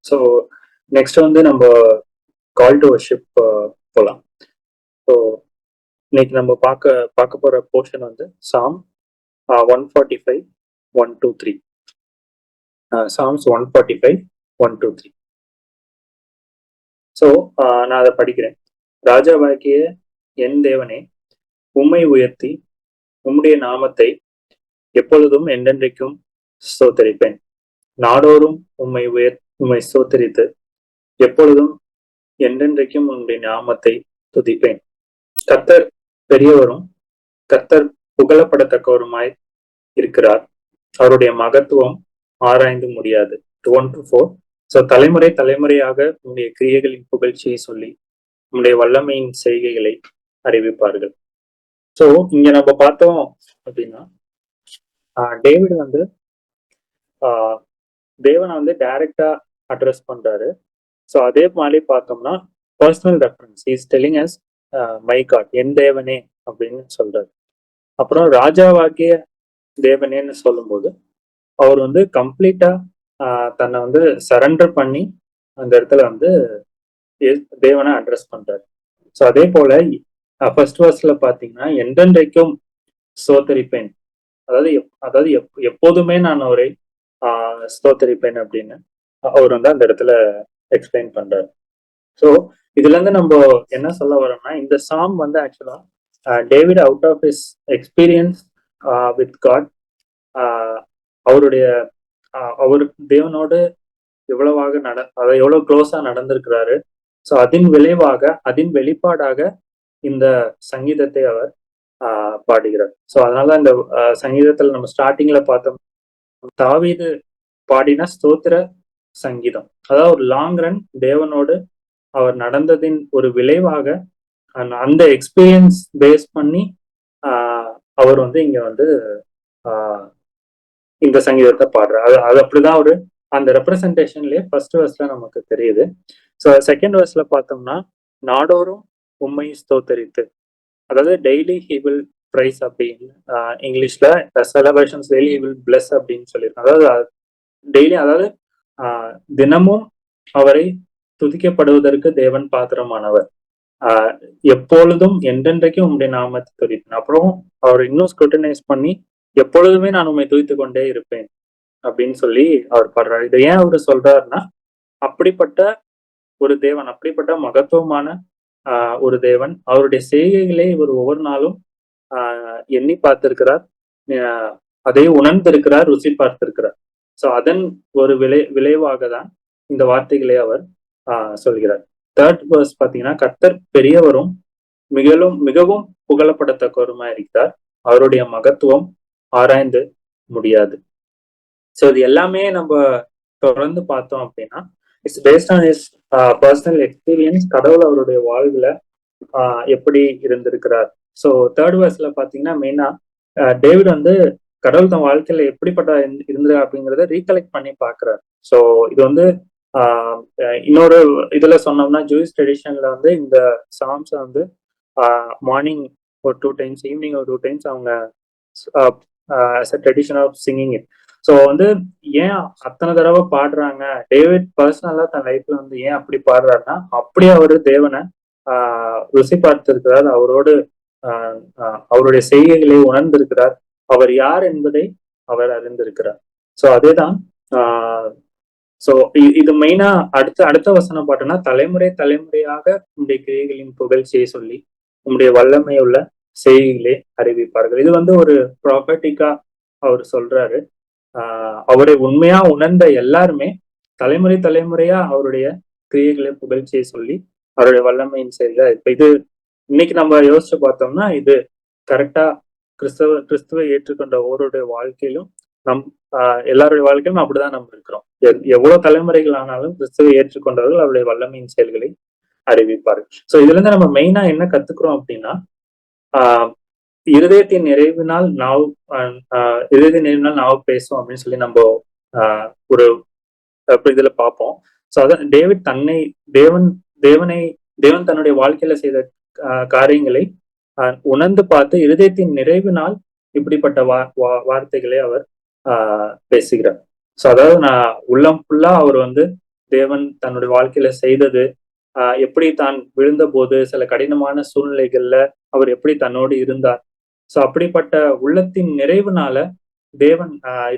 So next வந்து நம்ம call to worship போகலாம். ஸோ இன்னைக்கு நம்ம பார்க்க போற போர்ஷன் வந்து சாம் 145 1-3. சாம்ஸ் 145 1-3. ஸோ நான் அதை படிக்கிறேன். ராஜாவாகிய என் தேவனே, உம்மை உயர்த்தி உம்முடைய நாமத்தை எப்பொழுதும் என்றென்றைக்கும் ஸ்தோத்தரிப்பேன். நாடோறும் உம்மை ஸ்தோத்தரித்து எப்பொழுதும் என்றென்றைக்கும் உன்னுடைய நாமத்தை துதிப்பேன். கர்த்தர் பெரியவரும் கர்த்தர் புகழப்படத்தக்கவருமாய் இருக்கிறார். அவருடைய மகத்துவம் ஆராய்ந்து முடியாது. 1-4. ஸோ தலைமுறை தலைமுறையாக உன்னுடைய கிரியைகளின் புகழ்ச்சியை சொல்லி உன்னுடைய வல்லமையின் செய்கைகளை அறிவிப்பார்கள். ஸோ இங்க நம்ம பார்த்தோம் அப்படின்னா டேவிட் வந்து தேவனை வந்து டைரக்டா அட்ரஸ் பண்றாரு. ஸோ அதே மாதிரி பார்த்தோம்னா personal reference is telling us my God, என் தேவனே அப்படின்னு சொல்றாரு. அப்புறம் ராஜாவாகிய தேவனேன்னு சொல்லும்போது அவர் வந்து கம்ப்ளீட்டா தன்னை வந்து சரண்டர் பண்ணி அந்த இடத்துல வந்து தேவனை அட்ரஸ் பண்றாரு. ஸோ அதே போல ஃபர்ஸ்ட் வர்ஸ்ல பாத்தீங்கன்னா என்றென்றைக்கும் ஸ்தோத்தரிப்பேன், அதாவது எப்போதுமே நான் அவரை ஸ்தோத்தரிப்பேன் அப்படின்னு அவர் வந்து அந்த இடத்துல எக்ஸ்பிளைன் பண்றாரு. ஸோ இதுல இருந்து நம்ம என்ன சொல்ல வரோம்னா, இந்த சாம் வந்து ஆக்சுவலா David out of his experience with God, அவர் தேவனோடு எவ்வளவாக எவ்வளவு க்ளோஸா நடந்திருக்கிறாரு. ஸோ அதன் வெளிப்பாடாக இந்த சங்கீதத்தை அவர் பாடுகிறார். ஸோ அதனால இந்த சங்கீதத்துல நம்ம ஸ்டார்டிங்ல பார்த்தோம், தாவீது பாடின ஸ்தோத்திர சங்கீதம். அதாவது ஒரு லாங் ரன் தேவனோடு அவர் நடந்ததின் ஒரு விளைவாக அந்த எக்ஸ்பீரியன்ஸ் பேஸ் பண்ணி அவர் வந்து இங்க வந்து இந்த சங்கீதத்தை பாடுறாரு. அது அப்படிதான் ஒரு அந்த ரெப்ரசன்டேஷன்லயே ஃபர்ஸ்ட் வர்ஸ்ல நமக்கு தெரியுது. ஸோ செகண்ட் வர்ஸ்ல பார்த்தோம்னா நாடோறும் உம்மை ஸ்தோத்தரித்து, அதாவது டெய்லி ஹி வில் பிரைஸ் அப்படின்னு இங்கிலீஷ்ல celebrations daily he will plus அப்படின்னு சொல்லியிருக்காங்க. அதாவது டெய்லி, அதாவது தினமும் அவரை துதிக்கப்படுவதற்கு தேவன் பாத்திரமானவர், எப்பொழுதும் என்றென்றைக்கும் உங்களுடைய நாமத்தை துதிப்பேன். அப்புறம் அவர் இன்னும் ஸ்க்ரூட்டனைஸ் பண்ணி எப்பொழுதுமே நான் உண்மை துதித்து கொண்டே இருப்பேன் அப்படின்னு சொல்லி அவர் பாடுறாரு. இதை ஏன் அவரு சொல்றாருன்னா, அப்படிப்பட்ட ஒரு தேவன், அப்படிப்பட்ட மகத்துவமான ஒரு தேவன், அவருடைய செய்கைகளை இவர் ஒவ்வொரு நாளும் எண்ணி பார்த்திருக்கிறார், அதை உணர்ந்திருக்கிறார், ருசி பார்த்திருக்கிறார். ஸோ அதன் ஒரு விளைவாக தான் இந்த வார்த்தைகளை அவர் சொல்கிறார். தேர்ட் வேர்ஸ் பாத்தீங்கன்னா, கர்த்தர் பெரியவரும் மிகவும் புகழப்படத்தக்கவருமா இருக்கிறார், அவருடைய மகத்துவம் ஆராய்ந்து முடியாது. ஸோ இது எல்லாமே நம்ம தொடர்ந்து பார்த்தோம் அப்படின்னா, it's based on his personal experience. கடவுள் அவருடைய வாழ்வுல எப்படி இருந்திருக்கிறார். ஸோ தேர்ட் வேர்ஸ்ல பாத்தீங்கன்னா மெயினா டேவிட் வந்து கடவுள் தன் வாழ்க்கையில எப்படிப்பட்ட இருந்தது அப்படிங்கிறத ரீகலெக்ட் பண்ணி பாக்குறாரு. ஸோ இது வந்து இன்னொரு இதுல சொன்னோம்னா, ஜூயிஷ் ட்ரெடிஷன்ல வந்து இந்த சாம்ஸ் வந்து மார்னிங் ஒரு 2 times, ஈவினிங் ஒரு 2 times அவங்க tradition of singing it. So வந்து ஏன் அத்தனை தடவை பாடுறாங்க, டேவிட் பர்சனலா தன் லைஃப்ல வந்து ஏன் அப்படி பாடுறாருன்னா, அப்படியே அவரு தேவனை ருசி பார்த்திருக்கிறார், அவருடைய செய்கைகளை உணர்ந்திருக்கிறார், அவர் யார் என்பதை அவர் அறிந்திருக்கிறார். ஸோ அதேதான். ஸோ இது மெயினா அடுத்த வசனம் பாட்டுன்னா, தலைமுறை தலைமுறையாக உங்களுடைய கிரியைகளின் புகழ்ச்சியை சொல்லி உங்களுடைய வல்லமை உள்ள செய்திகளை அறிவிப்பார்கள். இது வந்து ஒரு ப்ராபர்ட்டிக்கா அவர் சொல்றாரு. அவரை உண்மையா உணர்ந்த எல்லாருமே தலைமுறை தலைமுறையா அவருடைய கிரியைகளை புகழ்ச்சியை சொல்லி அவருடைய வல்லமையின் செயல்கள். இப்ப இது இன்னைக்கு நம்ம யோசிச்சு பார்த்தோம்னா, இது கரெக்டா கிறிஸ்துவை ஏற்றுக்கொண்ட ஒவ்வொருடைய வாழ்க்கையிலும் எல்லாருடைய வாழ்க்கையிலும் அப்படிதான் நம்ம இருக்கிறோம். எவ்வளவு தலைமுறைகள் ஆனாலும் கிறிஸ்துவை ஏற்றுக்கொண்டவர்கள் அவருடைய வல்லமையின் செயல்களை அறிவிப்பார்கள். சோ இதுல இருந்து நம்ம மெயினா என்ன கத்துக்கிறோம் அப்படின்னா, இருதயத்தின் நிறைவினால் நாவு பேசும் அப்படின்னு சொல்லி நம்ம ஒரு இதுல பார்ப்போம். சோ அதான் டேவிட் தேவன் தன்னுடைய வாழ்க்கையில செய்த காரியங்களை உணர்ந்து பார்த்து இருதயத்தின் நிறைவினால் இப்படிப்பட்ட வார்த்தைகளை அவர் பேசுகிறார். ஸோ அதாவது நான் உள்ளம் ஃபுல்லா அவர் வந்து தேவன் தன்னுடைய வாழ்க்கையில செய்தது, எப்படி தான் விழுந்தபோது சில கடினமான சூழ்நிலைகள்ல அவர் எப்படி தன்னோடு இருந்தார். சோ அப்படிப்பட்ட உள்ளத்தின் நிறைவுனால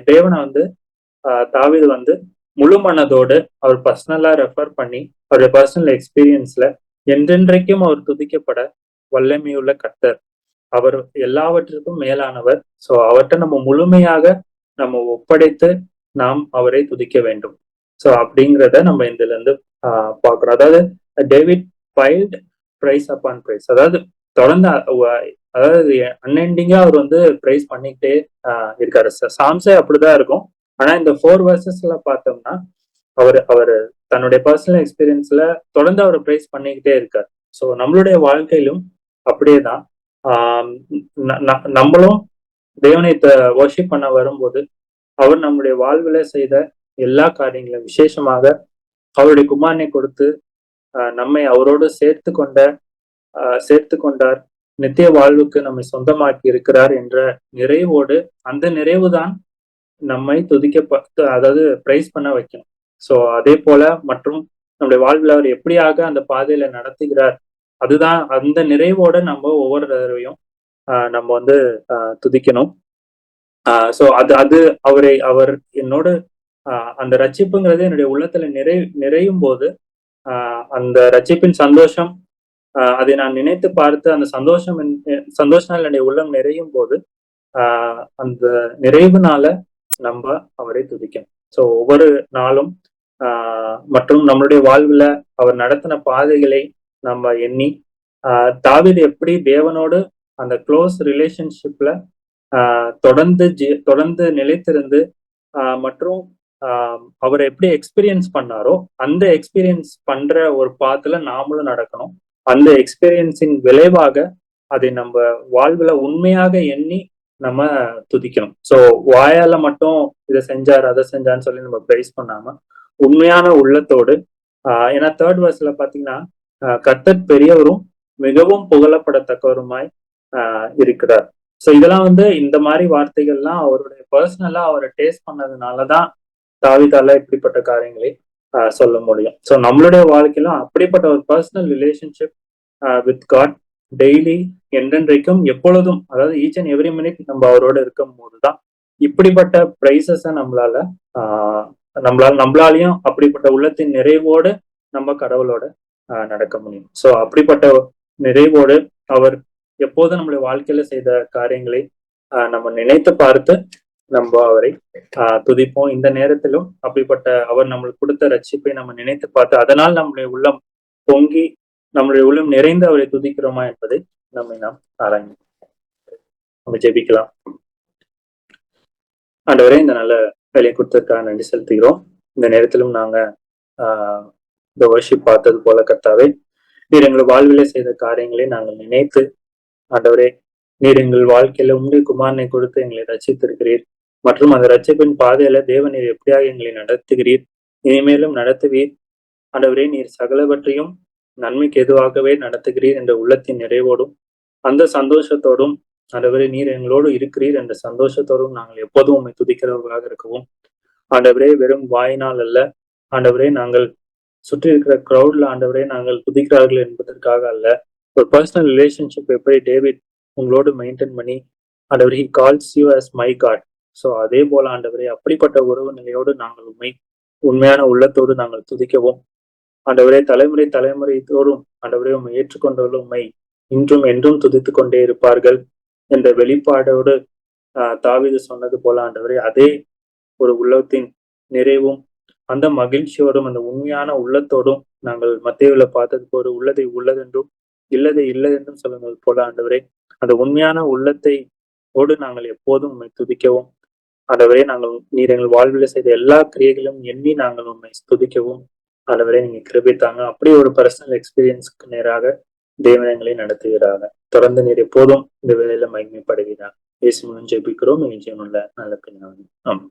தேவனை வந்து தாவீது வந்து முழு மனதோடு அவர் பர்சனலா ரெஃபர் பண்ணி அவருடைய பர்சனல் எக்ஸ்பீரியன்ஸ்ல என்றென்றைக்கும் அவர் துதிக்கப்பட வல்லமையுள்ள கர்த்தர். அவர் எல்லாவற்றிற்கும் மேலானவர். சோ அவர்கிட்ட நம்ம முழுமையாக நம்ம ஒப்படைத்து நாம் அவரை துதிக்க வேண்டும். சோ அப்படிங்கிறத நம்ம இதுல இருந்து பாக்குறோம். அதாவது David piled praise upon praise, அதாவது தொடர்ந்து அதாவது அன்எண்டிங்கா அவர் வந்து பிரைஸ் பண்ணிக்கிட்டே இருக்காரு. சாம்ஸே அப்படிதான் இருக்கும். ஆனா இந்த 4 வெர்சஸ்ல பார்த்தோம்னா அவர் தன்னுடைய பர்சனல் எக்ஸ்பீரியன்ஸ்ல தொடர்ந்து அவர் பிரைஸ் பண்ணிக்கிட்டே இருக்காரு. ஸோ நம்மளுடைய வாழ்க்கையிலும் அப்படியேதான். நம்மளும் தேவனை வர்ஷிப் பண்ண வரும்போது அவர் நம்முடைய வாழ்வுல செய்த எல்லா காரியங்களும் விசேஷமாக அவருடைய குமாரனை கொடுத்து நம்மை அவரோடு சேர்த்து கொண்டார், நித்திய வாழ்வுக்கு நம்மை சொந்தமாக்கி இருக்கிறார் என்ற நிறைவோடு, அந்த நிறைவுதான் நம்மை அதாவது பிரைஸ் பண்ண வைக்கணும். சோ அதே போல மற்றும் நம்முடைய வாழ்வில் அவர் எப்படியாக அந்த பாதையில நடத்துகிறார், அதுதான் அந்த நிறைவோட நம்ம ஒவ்வொரு தடவையும் நம்ம வந்து துதிக்கணும். சோ அது அவர் என்னோட அந்த ரட்சிப்புங்கிறது என்னுடைய உள்ளத்துல நிறையும் போது அந்த ரட்சிப்பின் சந்தோஷம் அதை நான் நினைத்து பார்த்து அந்த சந்தோஷம் என்னுடைய உள்ளம் நிறையும் போது அந்த நிறைவுனால நம்ம அவரை துதிக்கணும். சோ ஒவ்வொரு நாளும் மற்றும் நம்மளுடைய வாழ்வுல அவர் நடத்தின பாதைகளை நம்ம எண்ணி தாவீது எப்படி தேவனோடு அந்த க்ளோஸ் ரிலேஷன்ஷிப்ல தொடர்ந்து நிலைத்திருந்து மற்றும் அவரை எப்படி எக்ஸ்பீரியன்ஸ் பண்ணாரோ அந்த எக்ஸ்பீரியன்ஸ் பண்ற ஒரு பாத்துல நாமளும் நடக்கணும். அந்த எக்ஸ்பீரியன்ஸின் விளைவாக அதை நம்ம வாழ்வுல உண்மையாக எண்ணி நம்ம துதிக்கணும். சோ வாயால மட்டும் இதை செஞ்சாரு அதை செஞ்சான்னு சொல்லி நம்ம பிரைஸ் பண்ணாம உண்மையான உள்ளத்தோடு ஏன்னா 3rd வெர்ஸ்ல பாத்தீங்கன்னா கர்த்தர் பெரியவரும் மிகவும் புகழப்படத்தக்கவருமாய் இருக்கிறார். சோ இதெல்லாம் வந்து இந்த மாதிரி வார்த்தைகள்லாம் அவருடைய பர்சனலா அவரை டேஸ்ட் பண்ணதுனாலதான் தாவீதால இப்படிப்பட்ட காரியங்களை சொல்ல முடியும். சோ நம்மளுடைய வாழ்க்கையிலும் அப்படிப்பட்ட ஒரு personal relationship with God daily என்றென்றைக்கும் எப்பொழுதும், அதாவது ஈச் அண்ட் எவ்ரி மினிட் நம்ம அவரோட இருக்கும் போதுதான் இப்படிப்பட்ட பிரைசஸ நம்மளாலையும் அப்படிப்பட்ட உள்ளத்தின் நிறைவோடு நம்ம கடவுளோட நடக்க முடியும். சோ அப்படிப்பட்ட நிறைவோடு அவர் எப்போதும் நம்மளுடைய வாழ்க்கையில செய்த காரியங்களை நம்ம நினைத்து பார்த்து நம்ம அவரை துதிப்போம். இந்த நேரத்திலும் அப்படிப்பட்ட அவர் நம்மளுக்கு கொடுத்த ரட்சிப்பை நம்ம நினைத்து பார்த்து அதனால் நம்முடைய உள்ளம் பொங்கி நம்முடைய உள்ளம் நிறைந்து அவரை துதிக்கிறோமா என்பதை நாம் ஆராய்ந்து நம்ம ஜெபிக்கலாம். ஆண்டவரே, இந்த நல்ல வேலையை கொடுத்ததுக்காக நன்றி செலுத்துகிறோம். இந்த நேரத்திலும் நாங்க இந்த வர்ஷிப் பார்த்தது போல கர்த்தாவே, நீர் எங்கள் வாழ்விலே செய்த காரியங்களை நாங்கள் நினைத்து ஆண்டவரே, நீர் எங்கள் வாழ்க்கையில உங்களுடைய குமாரனை கொடுத்து எங்களை ரட்சித்திருக்கிறீர் மற்றும் அந்த ரட்சிப்பின் பாதையில தேவ நீர் எப்படியாக எங்களை நடத்துகிறீர், இனிமேலும் நடத்துவீர். ஆண்டவரே, நீர் சகலவற்றையும் நன்மைக்கு எதுவாகவே நடத்துகிறீர் என்ற உள்ளத்தின் நிறைவோடும் அந்த சந்தோஷத்தோடும் ஆண்டவரே நீர் எங்களோடு இருக்கிறீர் என்ற சந்தோஷத்தோடும் நாங்கள் எப்போதும் உண்மை துதிக்கிறவர்களாக இருக்கவும். ஆண்டவரே, வெறும் வாயினால் அல்ல ஆண்டவரே, நாங்கள் சுற்றி இருக்கிற கிரௌட்ல ஆண்டவரே நாங்கள் துதிக்கிறார்கள் என்பதற்காக அல்ல, ஒரு பர்சனல் ரிலேஷன்ஷிப் எப்படி டேவிட் உங்களோடு மெயின்டைன் பண்ணி ஆண்டவரே he calls you as my God. So அதே போல ஆண்டவரே அப்படிப்பட்ட உறவு நிலையோடு நாங்கள் உண்மையான உள்ளத்தோடு நாங்கள் துதிக்கவும். ஆண்டவரே, தலைமுறை தோறும் ஆண்டவரே உண்மை ஏற்றுக்கொண்டவர்கள் உண்மை இன்றும் என்றும் துதித்து கொண்டே இருப்பார்கள் என்ற வெளிப்பாடோடு தாவீது சொன்னது போல ஆண்டவரே அதே ஒரு உள்ளத்தின் நிறைவும் அந்த மகிழ்ச்சியோடும் அந்த உண்மையான உள்ளத்தோடும் நாங்கள் மத்தேயுல பார்த்தது போல உள்ளதை உள்ளதென்றும் இல்லதை இல்லதென்றும் சொல்லுவது போல ஆண்டவரே அந்த உண்மையான உள்ளத்தை ஓடு நாங்கள் எப்போதும் உண்மை துதிக்கவும். ஆண்டவரே, நீர் எங்கள் வாழ்வில் செய்த எல்லா கிரியைகளும் எண்ணி நாங்கள் உண்மை துதிக்கவும். ஆண்டவரே, நீங்க கிருபித்தாங்க. அப்படி ஒரு பர்சனல் எக்ஸ்பீரியன்ஸ்க்கு நேராக தேவன் எங்களை நடத்துகிறாங்க. தொடர்ந்து நீர் எப்போதும் இந்த வேலையில மகிமைப்படுகிறார். இயேசு மூலம் ஜெபிக்கிறோம். ஜெயமுள்ள நல்ல பின்னாடி. ஆமாம்.